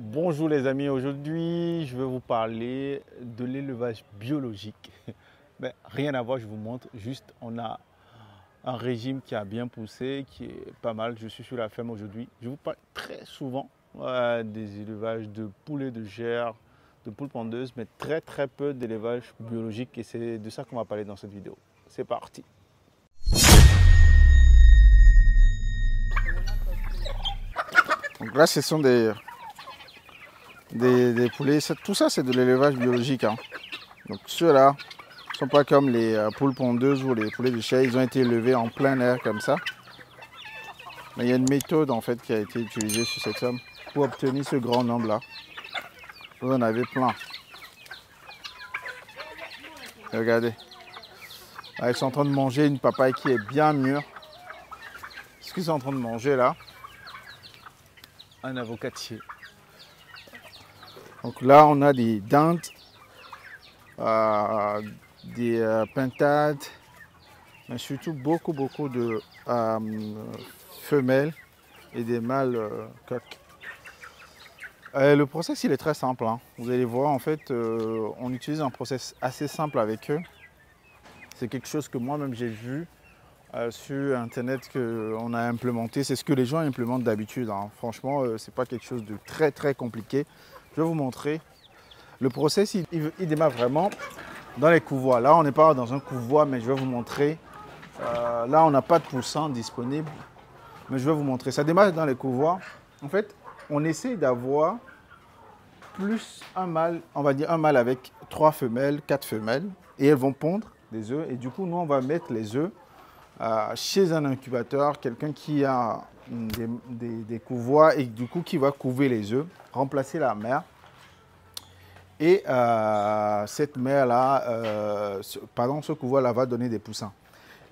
Bonjour les amis, aujourd'hui je vais vous parler de l'élevage biologique. Mais rien à voir, je vous montre, juste on a un régime qui a bien poussé, qui est pas mal. Je suis sur la ferme aujourd'hui. Je vous parle très souvent des élevages de poulets de chair, de poules pondeuses, mais très peu d'élevage biologique et c'est de ça qu'on va parler dans cette vidéo. C'est parti. Donc là, ce sont des poulets. Tout ça, c'est de l'élevage biologique, hein. Donc ceux-là ne sont pas comme les poules pondeuses ou les poulets de chair. Ils ont été élevés en plein air comme ça. Mais il y a une méthode en fait qui a été utilisée sur cette ferme pour obtenir ce grand nombre-là. Vous en avez plein. Regardez. Là, ils sont en train de manger une papaye qui est bien mûre. Ce qu'ils sont en train de manger là, Un avocatier. donc là, on a des dindes, des pintades, mais surtout beaucoup de femelles et des mâles coqs. Le process, il est très simple, hein. Vous allez voir, en fait, on utilise un process assez simple avec eux. C'est quelque chose que moi-même j'ai vu sur Internet qu'on a implémenté. C'est ce que les gens implémentent d'habitude, hein. Franchement, c'est pas quelque chose de très compliqué. Je vais vous montrer. Le process, il démarre vraiment dans les couvoirs. Là, on n'est pas dans un couvoir, mais je vais vous montrer. Là, on n'a pas de poussins disponible, mais je vais vous montrer. Ça démarre dans les couvoirs. En fait, on essaie d'avoir plus un mâle, on va dire un mâle avec 3 femelles, 4 femelles, et elles vont pondre des œufs. Et du coup, nous, on va mettre les œufs chez un incubateur, quelqu'un qui a des couvoirs et du coup qui va couver les œufs, remplacer la mère. Et cette mère-là, ce couvoir-là va donner des poussins.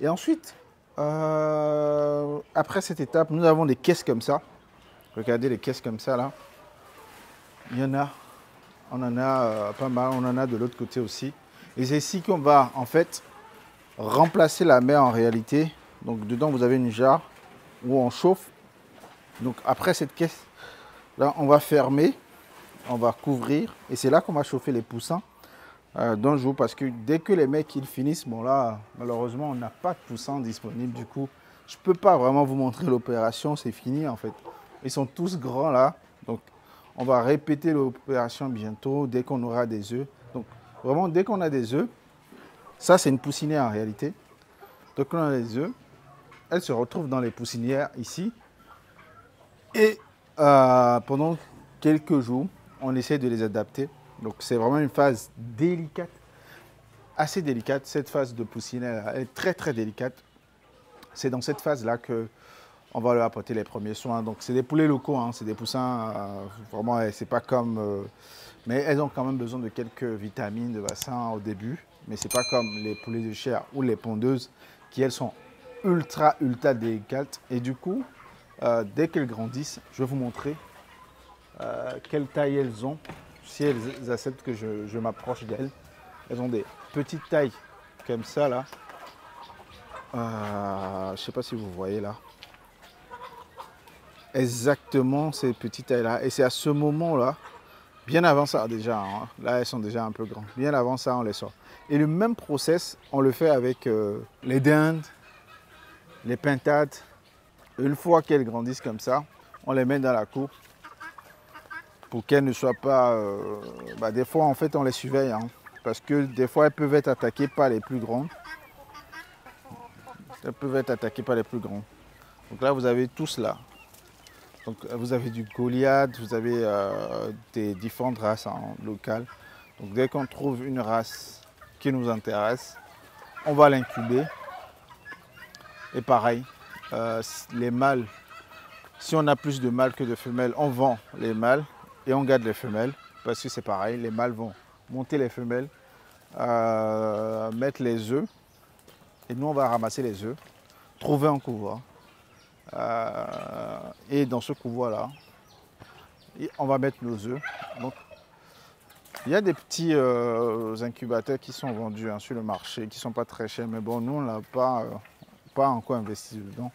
Et ensuite, après cette étape, nous avons des caisses comme ça. Regardez les caisses comme ça là. Il y en a, on en a pas mal, on en a de l'autre côté aussi. Et c'est ici qu'on va en fait remplacer la mer en réalité. Donc dedans vous avez une jarre où on chauffe. Donc après cette caisse, là on va fermer, on va couvrir. Et c'est là qu'on va chauffer les poussins d'un jour. Parce que dès que les mecs ils finissent, bon là malheureusement on n'a pas de poussins disponibles. Du coup je ne peux pas vraiment vous montrer l'opération, c'est fini en fait. Ils sont tous grands là. Donc on va répéter l'opération bientôt dès qu'on aura des œufs. Donc vraiment dès qu'on a des œufs, ça c'est une poussinière en réalité. Donc on a les œufs, elles se retrouvent dans les poussinières ici. Et pendant quelques jours, on essaie de les adapter. Donc c'est vraiment une phase délicate, assez délicate. Cette phase de poussinière, elle est très délicate. C'est dans cette phase-là que on va leur apporter les premiers soins. Donc c'est des poulets locaux, hein, c'est des poussins, vraiment, c'est pas comme... mais elles ont quand même besoin de quelques vitamines, de vaccins au début. Mais c'est pas comme les poulets de chair ou les pondeuses qui, elles, sont ultra délicates. Et du coup, dès qu'elles grandissent, je vais vous montrer quelle taille elles ont, si elles acceptent que je m'approche d'elles. Elles ont des petites tailles comme ça, là. Je ne sais pas si vous voyez là. Exactement ces petites tailles-là. Et c'est à ce moment-là, bien avant ça déjà, hein, là elles sont déjà un peu grandes, bien avant ça on les sort. Et le même process, on le fait avec les dindes, les pintades. Une fois qu'elles grandissent comme ça, on les met dans la cour pour qu'elles ne soient pas... des fois en fait on les surveille, hein, parce que des fois elles peuvent être attaquées par les plus grandes. Elles peuvent être attaquées par les plus grands. Donc là vous avez tout cela. Donc, vous avez du Goliath, vous avez des différentes races, hein, locales. Donc dès qu'on trouve une race qui nous intéresse, on va l'incuber. Et pareil, les mâles, si on a plus de mâles que de femelles, on vend les mâles et on garde les femelles. Parce que c'est pareil, les mâles vont monter les femelles, mettre les œufs. Et nous on va ramasser les œufs, trouver un couvoir. Et dans ce couvoir-là, on va mettre nos œufs. Donc, il y a des petits incubateurs qui sont vendus, hein, sur le marché, qui ne sont pas très chers. Mais bon, nous, on n'a pas encore investi dedans.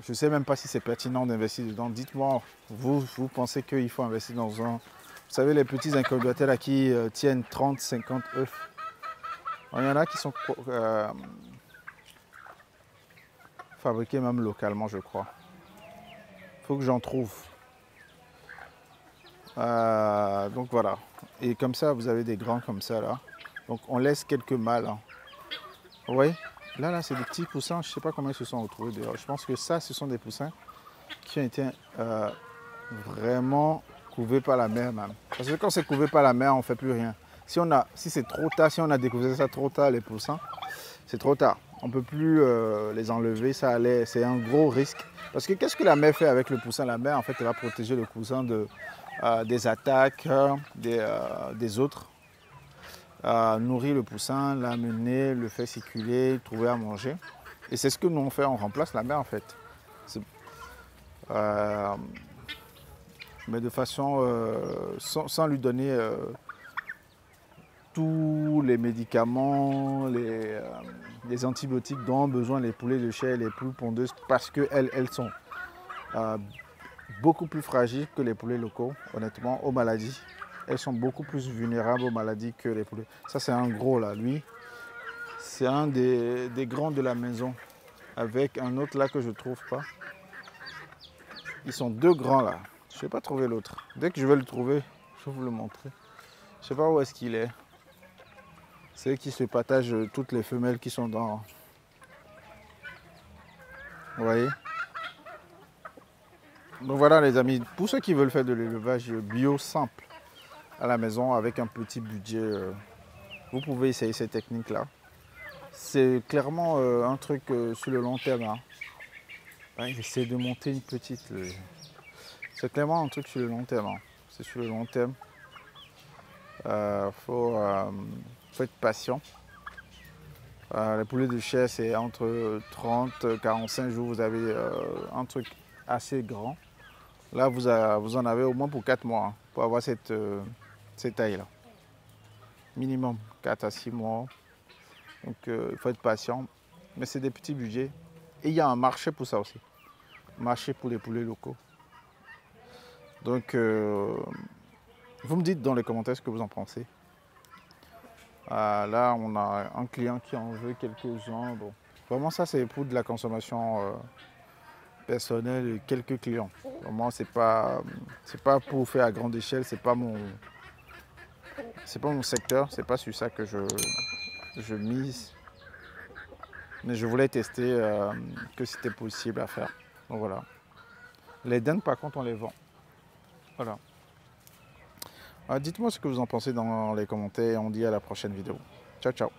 Je ne sais même pas si c'est pertinent d'investir dedans. Dites-moi, vous pensez qu'il faut investir dans un... Vous savez, les petits incubateurs là qui tiennent 30, 50 œufs. Il y en a qui sont fabriqués même localement, je crois. Il faut que j'en trouve. Donc voilà. Et comme ça, vous avez des grands comme ça là. Donc on laisse quelques mâles. Hein. Vous voyez? Là, c'est des petits poussins. Je ne sais pas comment ils se sont retrouvés d'ailleurs. Je pense que ça, ce sont des poussins qui ont été vraiment couvés par la mer même. Parce que quand c'est couvé par la mer, on ne fait plus rien. Si c'est trop tard, si on a découvert ça trop tard, les poussins, c'est trop tard. On ne peut plus les enlever, c'est un gros risque. Parce que qu'est-ce que la mer fait avec le poussin? La mer, en fait, elle va protéger le poussin des attaques des autres. Nourrir le poussin, l'amener, le faire circuler, trouver à manger. Et c'est ce que nous on fait, on remplace la mer en fait. Mais de façon sans lui donner tous les médicaments, les antibiotiques dont ont besoin les poulets de chair, les poules pondeuses, parce qu'elles sont beaucoup plus fragiles que les poulets locaux, honnêtement, aux maladies. Elles sont beaucoup plus vulnérables aux maladies que les poulets. Ça, c'est un gros là, lui. C'est un des grands de la maison. Avec un autre là que je ne trouve pas. Ils sont deux grands là. Je ne vais pas trouver l'autre. Dès que je vais le trouver, je vais vous le montrer. Je ne sais pas où est-ce qu'il est. C'est eux qui se partagent toutes les femelles qui sont dans. Vous voyez? Donc voilà les amis. Pour ceux qui veulent faire de l'élevage bio simple à la maison avec un petit budget, vous pouvez essayer ces techniques-là. C'est clairement un truc sur le long terme. Hein. Ouais, j'essaie de monter une petite. C'est clairement un truc sur le long terme. Hein. C'est sur le long terme. Faut être patient. Les poulets de chair, c'est entre 30 et 45 jours. Vous avez un truc assez grand. Là, vous en avez au moins pour 4 mois hein, pour avoir cette taille-là. Minimum 4 à 6 mois. Donc, il faut être patient. Mais c'est des petits budgets. Et il y a un marché pour ça aussi. Marché pour les poulets locaux. Donc, vous me dites dans les commentaires ce que vous en pensez. Là, on a un client qui en veut quelques-uns. Bon, vraiment, ça, c'est pour de la consommation personnelle et quelques clients. Vraiment, c'est pas pour faire à grande échelle. C'est pas mon secteur. C'est pas sur ça que je mise. Mais je voulais tester que c'était possible à faire. Donc voilà. Les dindes, par contre, on les vend. Voilà. Dites-moi ce que vous en pensez dans les commentaires. On dit à la prochaine vidéo. Ciao, ciao.